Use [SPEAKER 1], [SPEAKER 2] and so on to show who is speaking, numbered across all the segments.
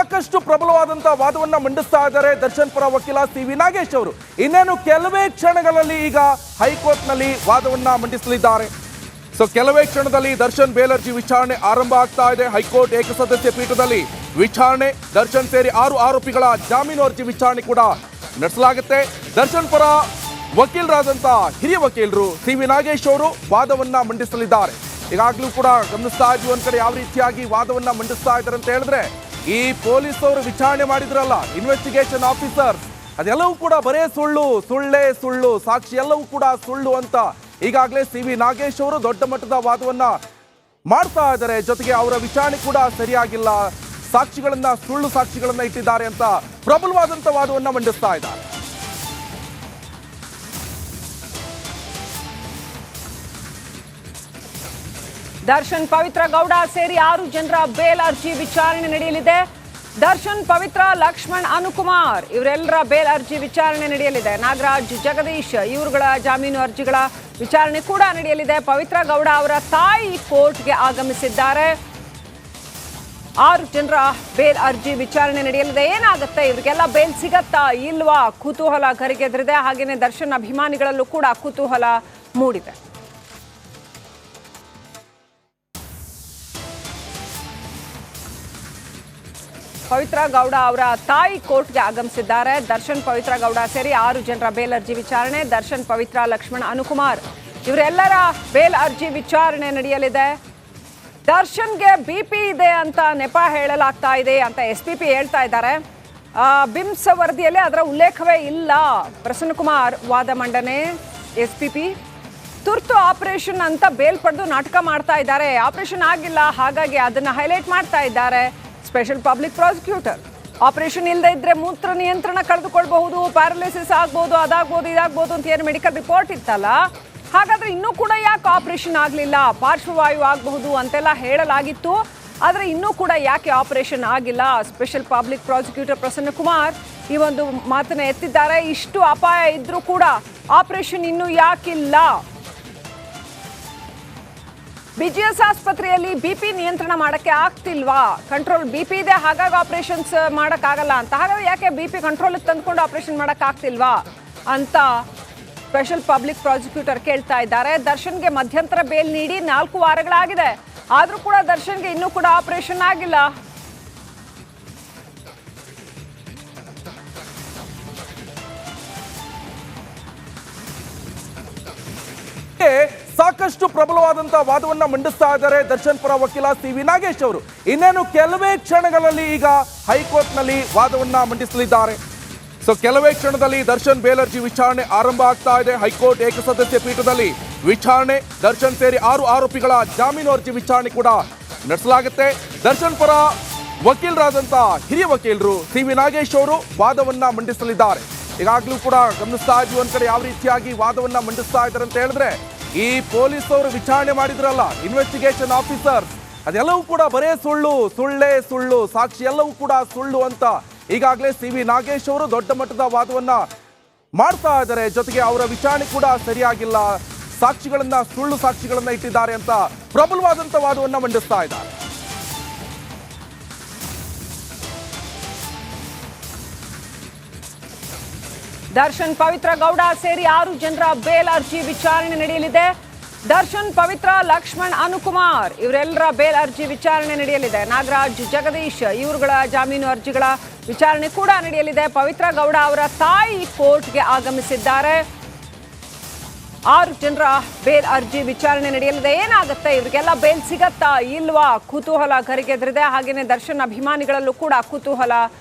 [SPEAKER 1] ಸಾಕಷ್ಟು ಪ್ರಬಲವಾದಂತಹ ವಾದವನ್ನ ಮಂಡಿಸ್ತಾ ಇದ್ದಾರೆ ದರ್ಶನ್ ಪರ ವಕೀಲ ಸಿ.ವಿ. ನಾಗೇಶ್ ಅವರು. ಇನ್ನೇನು ಕೆಲವೇ ಕ್ಷಣಗಳಲ್ಲಿ ಈಗ ಹೈಕೋರ್ಟ್ನಲ್ಲಿ ವಾದವನ್ನ ಮಂಡಿಸಲಿದ್ದಾರೆ. ಕೆಲವೇ ಕ್ಷಣದಲ್ಲಿ ದರ್ಶನ್ ಬೇಲ್ ಅರ್ಜಿ ವಿಚಾರಣೆ ಆರಂಭ ಆಗ್ತಾ ಇದೆ. ಹೈಕೋರ್ಟ್ ಏಕಸದಸ್ಯ ಪೀಠದಲ್ಲಿ ವಿಚಾರಣೆ, ದರ್ಶನ್ ಸೇರಿ 6 ಆರೋಪಿಗಳ ಜಾಮೀನು ಅರ್ಜಿ ವಿಚಾರಣೆ ಕೂಡ ನಡೆಸಲಾಗುತ್ತೆ. ದರ್ಶನ್ ಪರ ವಕೀಲರಾದಂತ ಹಿರಿಯ ವಕೀಲರು ಸಿ.ವಿ. ನಾಗೇಶ್ ಅವರು ವಾದವನ್ನ ಮಂಡಿಸಲಿದ್ದಾರೆ. ಈಗಾಗಲೂ ಕೂಡ ಗಮನಿಸ್ತಾ ಇದ್ವಿ, ಒಂದ್ ಕಡೆ ಯಾವ ರೀತಿಯಾಗಿ ವಾದವನ್ನ ಮಂಡಿಸ್ತಾ ಇದ್ದಾರೆ ಅಂತ ಹೇಳಿದ್ರೆ, ಈ ಪೊಲೀಸ್ ಅವರು ವಿಚಾರಣೆ ಮಾಡಿದ್ರಲ್ಲ, ಇನ್ವೆಸ್ಟಿಗೇಷನ್ ಆಫೀಸರ್, ಅದೆಲ್ಲವೂ ಕೂಡ ಬರೇ ಸುಳ್ಳು, ಸಾಕ್ಷಿ ಎಲ್ಲವೂ ಕೂಡ ಸುಳ್ಳು ಅಂತ ಈಗಾಗಲೇ ಸಿ.ವಿ. ನಾಗೇಶ್ ಅವರು ದೊಡ್ಡ ಮಟ್ಟದ ವಾದವನ್ನ ಮಾಡ್ತಾ ಇದ್ದಾರೆ. ಜೊತೆಗೆ ಅವರ ವಿಚಾರಣೆ ಕೂಡ ಸರಿಯಾಗಿಲ್ಲ, ಸುಳ್ಳು ಸಾಕ್ಷಿಗಳನ್ನ ಇಟ್ಟಿದ್ದಾರೆ ಅಂತ ಪ್ರಬಲವಾದಂತ ವಾದವನ್ನ ಮಂಡಿಸ್ತಾ ಇದ್ದಾರೆ.
[SPEAKER 2] ದರ್ಶನ್ ಪವಿತ್ರ ಗೌಡ ಸೇರಿ 6 ಜನರ ಬೇಲ್ ಅರ್ಜಿ ವಿಚಾರಣೆ ನಡೆಯಲಿದೆ. ದರ್ಶನ್ ಪವಿತ್ರ ಲಕ್ಷ್ಮಣ್ ಅನುಕುಮಾರ್ ಇವರೆಲ್ಲರ ಬೇಲ್ ಅರ್ಜಿ ವಿಚಾರಣೆ ನಡೆಯಲಿದೆ. ನಾಗರಾಜ್ ಜಗದೀಶ್ ಇವರುಗಳ ಜಾಮೀನು ಅರ್ಜಿಗಳ ವಿಚಾರಣೆ ಕೂಡ ನಡೆಯಲಿದೆ. ಪವಿತ್ರ ಗೌಡ ಅವರ ತಾಯಿ ಕೋರ್ಟ್ಗೆ ಆಗಮಿಸಿದ್ದಾರೆ. 6 ಜನರ ಬೇಲ್ ಅರ್ಜಿ ವಿಚಾರಣೆ ನಡೆಯಲಿದೆ. ಏನಾಗುತ್ತೆ, ಇವರಿಗೆಲ್ಲ ಬೇಲ್ ಸಿಗತ್ತಾ ಇಲ್ವಾ ಕುತೂಹಲ ಗರಿಗೆದರಿದೆ. ಹಾಗೇನೆ ದರ್ಶನ್ ಅಭಿಮಾನಿಗಳಲ್ಲೂ ಕೂಡ ಕುತೂಹಲ ಮೂಡಿದೆ. ಪವಿತ್ರ ಗೌಡ ಅವರ ತಾಯಿ ಕೋರ್ಟ್ಗೆ ಆಗಮಿಸಿದ್ದಾರೆ. ದರ್ಶನ್ ಪವಿತ್ರ ಗೌಡ ಸೇರಿ 6 ಜನರ ಬೇಲ್ ಅರ್ಜಿ ವಿಚಾರಣೆ, ದರ್ಶನ್ ಪವಿತ್ರ ಲಕ್ಷ್ಮಣ್ ಅನುಕುಮಾರ್ ಇವರೆಲ್ಲರ ಬೇಲ್ ಅರ್ಜಿ ವಿಚಾರಣೆ ನಡೆಯಲಿದೆ. ದರ್ಶನ್ಗೆ ಬಿಪಿ ಇದೆ ಅಂತ ನೆಪ ಹೇಳಲಾಗ್ತಾ ಇದೆ ಅಂತ SPP ಹೇಳ್ತಾ ಇದ್ದಾರೆ. ಬಿಮ್ಸ್ ವರದಿಯಲ್ಲಿ ಅದರ ಉಲ್ಲೇಖವೇ ಇಲ್ಲ. ಪ್ರಸನ್ನಕುಮಾರ್ ವಾದ ಮಂಡನೆ. SPP ತುರ್ತು ಆಪರೇಷನ್ ಅಂತ ಬೇಲ್ ಪಡೆದು ನಾಟಕ ಮಾಡ್ತಾ ಇದ್ದಾರೆ. ಆಪರೇಷನ್ ಆಗಿಲ್ಲ, ಹಾಗಾಗಿ ಅದನ್ನ ಹೈಲೈಟ್ ಮಾಡ್ತಾ ಇದ್ದಾರೆ ಸ್ಪೆಷಲ್ ಪಬ್ಲಿಕ್ ಪ್ರಾಸಿಕ್ಯೂಟರ್. ಆಪರೇಷನ್ ಇಲ್ಲದೆ ಇದ್ರೆ ಮೂತ್ರ ನಿಯಂತ್ರಣ ಕಳೆದುಕೊಳ್ಬಹುದು, ಪ್ಯಾರಲಿಸಿಸ್ ಆಗ್ಬೋದು, ಅದಾಗ್ಬೋದು, ಇದಾಗ್ಬೋದು ಅಂತ ಏನು ಮೆಡಿಕಲ್ ರಿಪೋರ್ಟ್ ಇತ್ತಲ್ಲ, ಹಾಗಾದ್ರೆ ಇನ್ನೂ ಕೂಡ ಯಾಕೆ ಆಪರೇಷನ್ ಆಗಲಿಲ್ಲ, ಪಾರ್ಶ್ವವಾಯು ಆಗಬಹುದು ಅಂತೆಲ್ಲ ಹೇಳಲಾಗಿತ್ತು. ಆದರೆ ಇನ್ನೂ ಕೂಡ ಯಾಕೆ ಆಪರೇಷನ್ ಆಗಿಲ್ಲ? ಸ್ಪೆಷಲ್ ಪಬ್ಲಿಕ್ ಪ್ರಾಸಿಕ್ಯೂಟರ್ ಪ್ರಸನ್ನಕುಮಾರ್ ಈ ಒಂದು ಮಾತನ್ನ ಎತ್ತಿದ್ದಾರೆ. ಇಷ್ಟು ಅಪಾಯ ಇದ್ರೂ ಕೂಡ ಆಪರೇಷನ್ ಇನ್ನೂ ಯಾಕಿಲ್ಲ? BGS ಆಸ್ಪತ್ರೆಯಲ್ಲಿ ಬಿಪಿ ನಿಯಂತ್ರಣ ಮಾಡಕ್ಕೆ ಆಗ್ತಿಲ್ವಾ? ಕಂಟ್ರೋಲ್ ಬಿಪಿ ಇದೆ, ಹಾಗಾಗಿ ಆಪರೇಷನ್ಸ್ ಮಾಡಕ್ಕಾಗಲ್ಲ ಅಂತ. ಹಾಗಾಗಿ ಯಾಕೆ ಬಿಪಿ ಕಂಟ್ರೋಲ್ ತಂದ್ಕೊಂಡು ಆಪರೇಷನ್ ಮಾಡಕ್ ಆಗ್ತಿಲ್ವಾ ಅಂತ ಸ್ಪೆಷಲ್ ಪಬ್ಲಿಕ್ ಪ್ರಾಸಿಕ್ಯೂಟರ್ ಕೇಳ್ತಾ ಇದ್ದಾರೆ. ದರ್ಶನ್ಗೆ ಮಧ್ಯಂತರ ಬೇಲ್ ನೀಡಿ 4 ವಾರಗಳಾಗಿದೆ, ಆದ್ರೂ ಕೂಡ ದರ್ಶನ್ಗೆ ಇನ್ನೂ ಕೂಡ ಆಪರೇಷನ್ ಆಗಿಲ್ಲ.
[SPEAKER 1] ಸಾಕಷ್ಟು ಪ್ರಬಲವಾದಂತಹ ವಾದವನ್ನ ಮಂಡಿಸ್ತಾ ಇದ್ದಾರೆ ದರ್ಶನ್ ಪರ ವಕೀಲ ಸಿ.ವಿ. ನಾಗೇಶ್ ಅವರು. ಇನ್ನೇನು ಕೆಲವೇ ಕ್ಷಣಗಳಲ್ಲಿ ಈಗ ಹೈಕೋರ್ಟ್ನಲ್ಲಿ ವಾದವನ್ನ ಮಂಡಿಸಲಿದ್ದಾರೆ. ಕೆಲವೇ ಕ್ಷಣದಲ್ಲಿ ದರ್ಶನ್ ಬೇಲ್ ಅರ್ಜಿ ವಿಚಾರಣೆ ಆರಂಭ ಆಗ್ತಾ ಇದೆ. ಹೈಕೋರ್ಟ್ ಏಕಸದಸ್ಯ ಪೀಠದಲ್ಲಿ ವಿಚಾರಣೆ, ದರ್ಶನ್ ಸೇರಿ 6 ಆರೋಪಿಗಳ ಜಾಮೀನು ಅರ್ಜಿ ವಿಚಾರಣೆ ಕೂಡ ನಡೆಸಲಾಗುತ್ತೆ. ದರ್ಶನ್ ಪರ ವಕೀಲರಾದಂತ ಹಿರಿಯ ವಕೀಲರು ಸಿ.ವಿ. ನಾಗೇಶ್ ಅವರು ವಾದವನ್ನ ಮಂಡಿಸಲಿದ್ದಾರೆ. ಈಗಾಗಲೂ ಕೂಡ ಗಮನಿಸ್ತಾ ಇದ್ವಿ, ಒಂದ್ ಕಡೆ ಯಾವ ರೀತಿಯಾಗಿ ವಾದವನ್ನ ಮಂಡಿಸ್ತಾ ಇದ್ದಾರೆ ಅಂತ ಹೇಳಿದ್ರೆ, ಈ ಪೊಲೀಸ್ ಅವರು ವಿಚಾರಣೆ ಮಾಡಿದ್ರಲ್ಲ, ಇನ್ವೆಸ್ಟಿಗೇಷನ್ ಆಫೀಸರ್, ಅದೆಲ್ಲವೂ ಕೂಡ ಬರೇ ಸುಳ್ಳು, ಸಾಕ್ಷಿ ಎಲ್ಲವೂ ಕೂಡ ಸುಳ್ಳು ಅಂತ ಈಗಾಗಲೇ ಸಿ.ವಿ. ನಾಗೇಶ್ ಅವರು ದೊಡ್ಡ ಮಟ್ಟದ ವಾದವನ್ನ ಮಾಡ್ತಾ ಇದ್ದಾರೆ. ಜೊತೆಗೆ ಅವರ ವಿಚಾರಣೆ ಕೂಡ ಸರಿಯಾಗಿಲ್ಲ, ಸುಳ್ಳು ಸಾಕ್ಷಿಗಳನ್ನ ಇಟ್ಟಿದ್ದಾರೆ ಅಂತ ಪ್ರಬಲವಾದಂತ ವಾದವನ್ನ ಮಂಡಿಸ್ತಾ ಇದ್ದಾರೆ.
[SPEAKER 2] ದರ್ಶನ್ ಪವಿತ್ರ ಗೌಡ ಸೇರಿ 6 ಜನರ ಬೇಲ್ ಅರ್ಜಿ ವಿಚಾರಣೆ ನಡೆಯಲಿದೆ. ದರ್ಶನ್ ಪವಿತ್ರ ಲಕ್ಷ್ಮಣ್ ಅನುಕುಮಾರ್ ಇವರೆಲ್ಲರ ಬೇಲ್ ಅರ್ಜಿ ವಿಚಾರಣೆ ನಡೆಯಲಿದೆ. ನಾಗರಾಜ್ ಜಗದೀಶ್ ಇವರುಗಳ ಜಾಮೀನು ಅರ್ಜಿಗಳ ವಿಚಾರಣೆ ಕೂಡ ನಡೆಯಲಿದೆ. ಪವಿತ್ರ ಗೌಡ ಅವರ ತಾಯಿ ಕೋರ್ಟ್ಗೆ ಆಗಮಿಸಿದ್ದಾರೆ. 6 ಜನರ ಬೇಲ್ ಅರ್ಜಿ ವಿಚಾರಣೆ ನಡೆಯಲಿದೆ. ಏನಾಗುತ್ತೆ, ಇವರಿಗೆಲ್ಲ ಬೇಲ್ ಸಿಗತ್ತಾ ಇಲ್ವಾ ಕುತೂಹಲ ಗರಿಗೆದರಿದೆ. ಹಾಗೇನೆ ದರ್ಶನ್ ಅಭಿಮಾನಿಗಳಲ್ಲೂ ಕೂಡ ಕುತೂಹಲ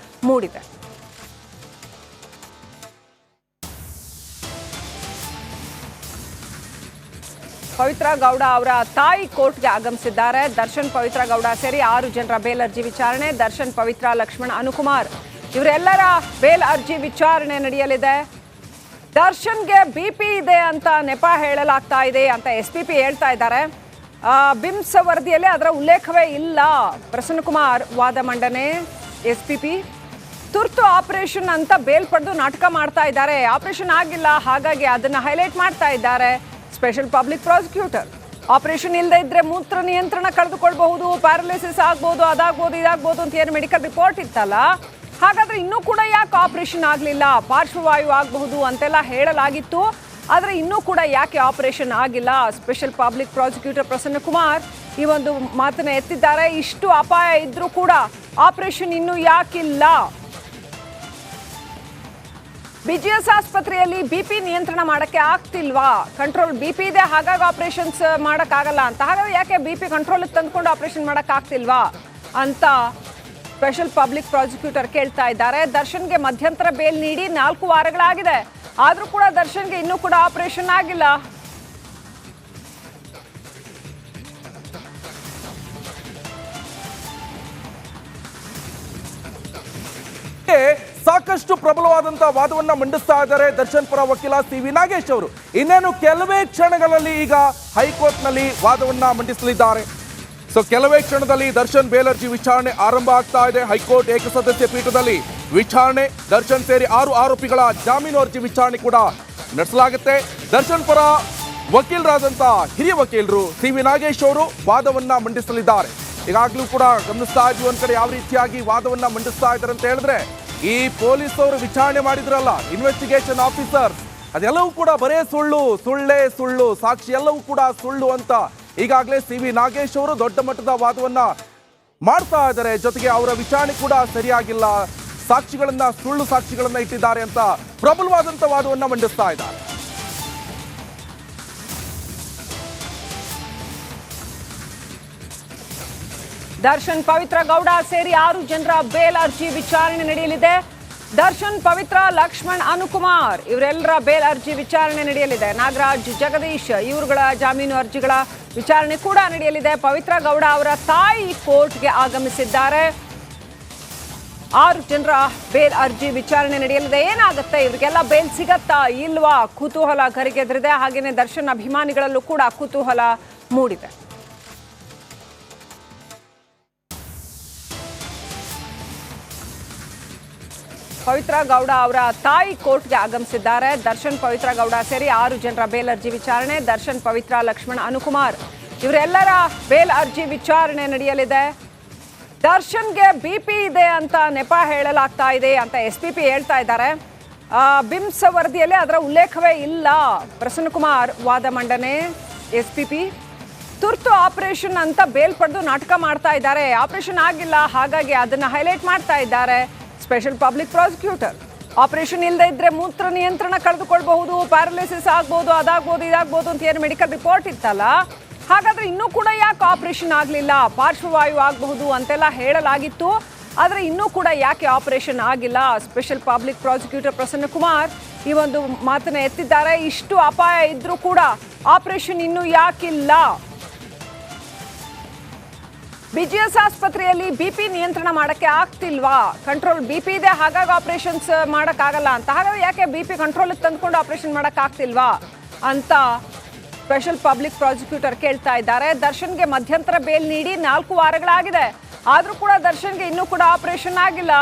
[SPEAKER 2] ಮೂಡಿದೆ. ಪವಿತ್ರ ಗೌಡ ಅವರ ತಾಯಿ ಕೋರ್ಟ್ಗೆ ಆಗಮಿಸಿದ್ದಾರೆ. ದರ್ಶನ್ ಪವಿತ್ರ ಗೌಡ ಸೇರಿ 6 ಜನರ ಬೇಲ್ ಅರ್ಜಿ ವಿಚಾರಣೆ, ದರ್ಶನ್ ಪವಿತ್ರ ಲಕ್ಷ್ಮಣ್ ಅನುಕುಮಾರ್ ಇವರೆಲ್ಲರ ಬೇಲ್ ಅರ್ಜಿ ವಿಚಾರಣೆ ನಡೆಯಲಿದೆ. ದರ್ಶನ್ಗೆ ಬಿಪಿ ಇದೆ ಅಂತ ನೆಪ ಹೇಳಲಾಗ್ತಾ ಇದೆ ಅಂತ SPP ಹೇಳ್ತಾ ಇದ್ದಾರೆ. ಬಿಮ್ಸ್ ವರದಿಯಲ್ಲಿ ಅದರ ಉಲ್ಲೇಖವೇ ಇಲ್ಲ. ಪ್ರಸನ್ನಕುಮಾರ್ ವಾದ ಮಂಡನೆ. SPP ತುರ್ತು ಆಪರೇಷನ್ ಅಂತ ಬೇಲ್ ಪಡೆದು ನಾಟಕ ಮಾಡ್ತಾ ಇದ್ದಾರೆ. ಆಪರೇಷನ್ ಆಗಿಲ್ಲ, ಹಾಗಾಗಿ ಅದನ್ನ ಹೈಲೈಟ್ ಮಾಡ್ತಾ ಇದ್ದಾರೆ ಸ್ಪೆಷಲ್ ಪಬ್ಲಿಕ್ ಪ್ರಾಸಿಕ್ಯೂಟರ್. ಆಪರೇಷನ್ ಇಲ್ಲದೆ ಇದ್ರೆ ಮೂತ್ರ ನಿಯಂತ್ರಣ ಕಳೆದುಕೊಳ್ಬಹುದು, ಪ್ಯಾರಲಿಸಿಸ್ ಆಗ್ಬೋದು, ಅದಾಗ್ಬೋದು, ಇದಾಗ್ಬೋದು ಅಂತ ಏನು ಮೆಡಿಕಲ್ ರಿಪೋರ್ಟ್ ಇತ್ತಲ್ಲ, ಹಾಗಾದ್ರೆ ಇನ್ನೂ ಕೂಡ ಯಾಕೆ ಆಪರೇಷನ್ ಆಗಲಿಲ್ಲ? ಪಾರ್ಶ್ವವಾಯು ಆಗಬಹುದು ಅಂತೆಲ್ಲ ಹೇಳಲಾಗಿತ್ತು, ಆದರೆ ಇನ್ನೂ ಕೂಡ ಯಾಕೆ ಆಪರೇಷನ್ ಆಗಿಲ್ಲ? Special public prosecutor Prasanna Kumar ಈ ಒಂದು ಮಾತನ್ನ ಎತ್ತಿದ್ದಾರೆ. ಇಷ್ಟು ಅಪಾಯ ಇದ್ರೂ ಕೂಡ ಆಪರೇಷನ್ ಇನ್ನೂ ಯಾಕಿಲ್ಲ? ಬಿಜಿಎಸ್ ಆಸ್ಪತ್ರೆಯಲ್ಲಿ ಬಿಪಿ ನಿಯಂತ್ರಣ ಮಾಡಕ್ಕೆ ಆಗ್ತಿಲ್ವಾ? ಕಂಟ್ರೋಲ್ ಬಿಪಿ ಇದೆ, ಹಾಗಾಗಿ ಆಪರೇಷನ್ಸ್ ಮಾಡಕ್ಕಾಗಲ್ಲ ಅಂತ. ಹಾಗಾದ್ರೆ ಯಾಕೆ ಬಿಪಿ ಕಂಟ್ರೋಲ್ ತಂದ್ಕೊಂಡು ಆಪರೇಷನ್ ಮಾಡಕ್ ಆಗ್ತಿಲ್ವಾ ಅಂತ ಸ್ಪೆಷಲ್ ಪಬ್ಲಿಕ್ ಪ್ರಾಸಿಕ್ಯೂಟರ್ ಕೇಳ್ತಾ ಇದ್ದಾರೆ. ದರ್ಶನ್ಗೆ ಮಧ್ಯಂತರ ಬೇಲ್ ನೀಡಿ 4 ವಾರಗಳಾಗಿದೆ, ಆದ್ರೂ ಕೂಡ ದರ್ಶನ್ಗೆ ಇನ್ನೂ ಕೂಡ ಆಪರೇಷನ್ ಆಗಿಲ್ಲ.
[SPEAKER 1] ಸಾಕಷ್ಟು ಪ್ರಬಲವಾದಂತಹ ವಾದವನ್ನ ಮಂಡಿಸ್ತಾ ಇದ್ದಾರೆ ದರ್ಶನ್ ಪರ ವಕೀಲ ಸಿ.ವಿ. ನಾಗೇಶ್ ಅವರು. ಇನ್ನೇನು ಕೆಲವೇ ಕ್ಷಣಗಳಲ್ಲಿ ಈಗ ಹೈಕೋರ್ಟ್ ನಲ್ಲಿ ವಾದವನ್ನ ಮಂಡಿಸಲಿದ್ದಾರೆ. ಸೊ ಕೆಲವೇ ಕ್ಷಣದಲ್ಲಿ ದರ್ಶನ್ ಬೇಲ್ ಅರ್ಜಿ ವಿಚಾರಣೆ ಆರಂಭ ಆಗ್ತಾ ಇದೆ. ಹೈಕೋರ್ಟ್ ಏಕಸದಸ್ಯ ಪೀಠದಲ್ಲಿ ವಿಚಾರಣೆ, ದರ್ಶನ್ ಸೇರಿ 6 ಆರೋಪಿಗಳ ಜಾಮೀನು ಅರ್ಜಿ ವಿಚಾರಣೆ ಕೂಡ ನಡೆಸಲಾಗುತ್ತೆ. ದರ್ಶನ್ ಪರ ವಕೀಲರಾದಂತಹ ಹಿರಿಯ ವಕೀಲರು ಸಿ.ವಿ. ನಾಗೇಶ್ ಅವರು ವಾದವನ್ನ ಮಂಡಿಸಲಿದ್ದಾರೆ. ಈಗಾಗಲೂ ಕೂಡ ಗಮನಿಸ್ತಾ ಇದ್ವಿ, ಒಂದ್ ಕಡೆ ಯಾವ ರೀತಿಯಾಗಿ ವಾದವನ್ನ ಮಂಡಿಸ್ತಾ ಇದ್ದಾರೆ ಅಂತ ಹೇಳಿದ್ರೆ, ಈ ಪೊಲೀಸ್ ಅವರು ವಿಚಾರಣೆ ಮಾಡಿದ್ರಲ್ಲ, ಇನ್ವೆಸ್ಟಿಗೇಷನ್ ಆಫೀಸರ್, ಅದೆಲ್ಲವೂ ಕೂಡ ಬರೇ ಸುಳ್ಳೇ ಸುಳ್ಳು, ಸಾಕ್ಷಿ ಎಲ್ಲವೂ ಕೂಡ ಸುಳ್ಳು ಅಂತ ಈಗಾಗಲೇ ಸಿ.ವಿ. ನಾಗೇಶ್ ಅವರು ದೊಡ್ಡ ಮಟ್ಟದ ವಾದವನ್ನ ಮಾಡ್ತಾ ಇದ್ದಾರೆ. ಜೊತೆಗೆ ಅವರ ವಿಚಾರಣೆ ಕೂಡ ಸರಿಯಾಗಿಲ್ಲ, ಸಾಕ್ಷಿಗಳನ್ನ ಸುಳ್ಳು ಸಾಕ್ಷಿಗಳನ್ನ ಇಟ್ಟಿದ್ದಾರೆ ಅಂತ ಪ್ರಬಲವಾದಂತ ವಾದವನ್ನ ಮಂಡಿಸ್ತಾ ಇದ್ದಾರೆ.
[SPEAKER 2] ದರ್ಶನ್ ಪವಿತ್ರ ಗೌಡ ಸೇರಿ 6 ಜನರ ಬೇಲ್ ಅರ್ಜಿ ವಿಚಾರಣೆ ನಡೆಯಲಿದೆ. ದರ್ಶನ್ ಪವಿತ್ರ ಲಕ್ಷ್ಮಣ್ ಅನುಕುಮಾರ್ ಇವರೆಲ್ಲರ ಬೇಲ್ ಅರ್ಜಿ ವಿಚಾರಣೆ ನಡೆಯಲಿದೆ. ನಾಗರಾಜ್ ಜಗದೀಶ್ ಇವರುಗಳ ಜಾಮೀನು ಅರ್ಜಿಗಳ ವಿಚಾರಣೆ ಕೂಡ ನಡೆಯಲಿದೆ. ಪವಿತ್ರ ಗೌಡ ಅವರ ತಾಯಿ ಕೋರ್ಟ್ಗೆ ಆಗಮಿಸಿದ್ದಾರೆ. 6 ಜನರ ಬೇಲ್ ಅರ್ಜಿ ವಿಚಾರಣೆ ನಡೆಯಲಿದೆ. ಏನಾಗುತ್ತೆ, ಇವರಿಗೆಲ್ಲ ಬೇಲ್ ಸಿಗತ್ತಾ ಇಲ್ವಾ ಕುತೂಹಲ ಗರಿಗೆದರಿದೆ. ಹಾಗೇನೆ ದರ್ಶನ್ ಅಭಿಮಾನಿಗಳಲ್ಲೂ ಕೂಡ ಕುತೂಹಲ ಮೂಡಿದೆ. ಪವಿತ್ರ ಗೌಡ ಅವರ ತಾಯಿ ಕೋರ್ಟ್ಗೆ ಆಗಮಿಸಿದ್ದಾರೆ. ದರ್ಶನ್ ಪವಿತ್ರ ಗೌಡ ಸೇರಿ 6 ಜನರ ಬೇಲ್ ಅರ್ಜಿ ವಿಚಾರಣೆ, ದರ್ಶನ್ ಪವಿತ್ರ ಲಕ್ಷ್ಮಣ್ ಅನುಕುಮಾರ್ ಇವರೆಲ್ಲರ ಬೇಲ್ ಅರ್ಜಿ ವಿಚಾರಣೆ ನಡೆಯಲಿದೆ. ದರ್ಶನ್ಗೆ ಬಿಪಿ ಇದೆ ಅಂತ ನೆಪ ಹೇಳಲಾಗ್ತಾ ಇದೆ ಅಂತ SPP ಹೇಳ್ತಾ ಇದ್ದಾರೆ. ಬಿಮ್ಸ್ ವರದಿಯಲ್ಲಿ ಅದರ ಉಲ್ಲೇಖವೇ ಇಲ್ಲ. ಪ್ರಸನ್ನ ಕುಮಾರ್ ವಾದ ಮಂಡನೆ. SPP ತುರ್ತು ಆಪರೇಷನ್ ಅಂತ ಬೇಲ್ ಪಡೆದು ನಾಟಕ ಮಾಡ್ತಾ ಇದ್ದಾರೆ. ಆಪರೇಷನ್ ಆಗಿಲ್ಲ, ಹಾಗಾಗಿ ಅದನ್ನ ಹೈಲೈಟ್ ಮಾಡ್ತಾ ಇದ್ದಾರೆ ಸ್ಪೆಷಲ್ ಪಬ್ಲಿಕ್ ಪ್ರಾಸಿಕ್ಯೂಟರ್. ಆಪರೇಷನ್ ಇಲ್ಲದೆ ಇದ್ರೆ ಮೂತ್ರ ನಿಯಂತ್ರಣ ಕಳೆದುಕೊಳ್ಬಹುದು, ಪ್ಯಾರಲಿಸಿಸ್ ಆಗ್ಬೋದು, ಅದಾಗ್ಬೋದು, ಇದಾಗ್ಬೋದು ಅಂತ ಏನು ಮೆಡಿಕಲ್ ರಿಪೋರ್ಟ್ ಇತ್ತಲ್ಲ, ಹಾಗಾದ್ರೆ ಇನ್ನೂ ಕೂಡ ಯಾಕೆ ಆಪರೇಷನ್ ಆಗಲಿಲ್ಲ? ಪಾರ್ಶ್ವವಾಯು ಆಗಬಹುದು ಅಂತೆಲ್ಲ ಹೇಳಲಾಗಿತ್ತು, ಆದರೆ ಇನ್ನೂ ಕೂಡ ಯಾಕೆ ಆಪರೇಷನ್ ಆಗಿಲ್ಲ? Special public prosecutor Prasanna Kumar ಈ ಒಂದು ಮಾತನ್ನ ಎತ್ತಿದ್ದಾರೆ. ಇಷ್ಟು ಅಪಾಯ ಇದ್ರೂ ಕೂಡ ಆಪರೇಷನ್ ಇನ್ನೂ ಯಾಕಿಲ್ಲ? ಬಿಜಿಎಸ್ ಆಸ್ಪತ್ರೆಯಲ್ಲಿ ಬಿಪಿ ನಿಯಂತ್ರಣ ಮಾಡಕ್ಕೆ ಆಗ್ತಿಲ್ವಾ? ಕಂಟ್ರೋಲ್ ಬಿಪಿ ಇದೆ, ಹಾಗಾಗಿ ಆಪರೇಷನ್ಸ್ ಮಾಡಕ್ಕಾಗಲ್ಲ ಅಂತ. ಹಾಗಾದ್ರೆ ಯಾಕೆ ಬಿಪಿ ಕಂಟ್ರೋಲ್ ತಂದ್ಕೊಂಡು ಆಪರೇಷನ್ ಮಾಡಕ್ ಆಗ್ತಿಲ್ವಾ ಅಂತ ಸ್ಪೆಷಲ್ ಪಬ್ಲಿಕ್ ಪ್ರಾಸಿಕ್ಯೂಟರ್ ಕೇಳ್ತಾ ಇದ್ದಾರೆ. ದರ್ಶನ್ಗೆ ಮಧ್ಯಂತರ ಬೇಲ್ ನೀಡಿ 4 ವಾರಗಳಾಗಿದೆ, ಆದ್ರೂ ಕೂಡ ದರ್ಶನ್ಗೆ ಇನ್ನೂ ಕೂಡ ಆಪರೇಷನ್ ಆಗಿಲ್ಲ.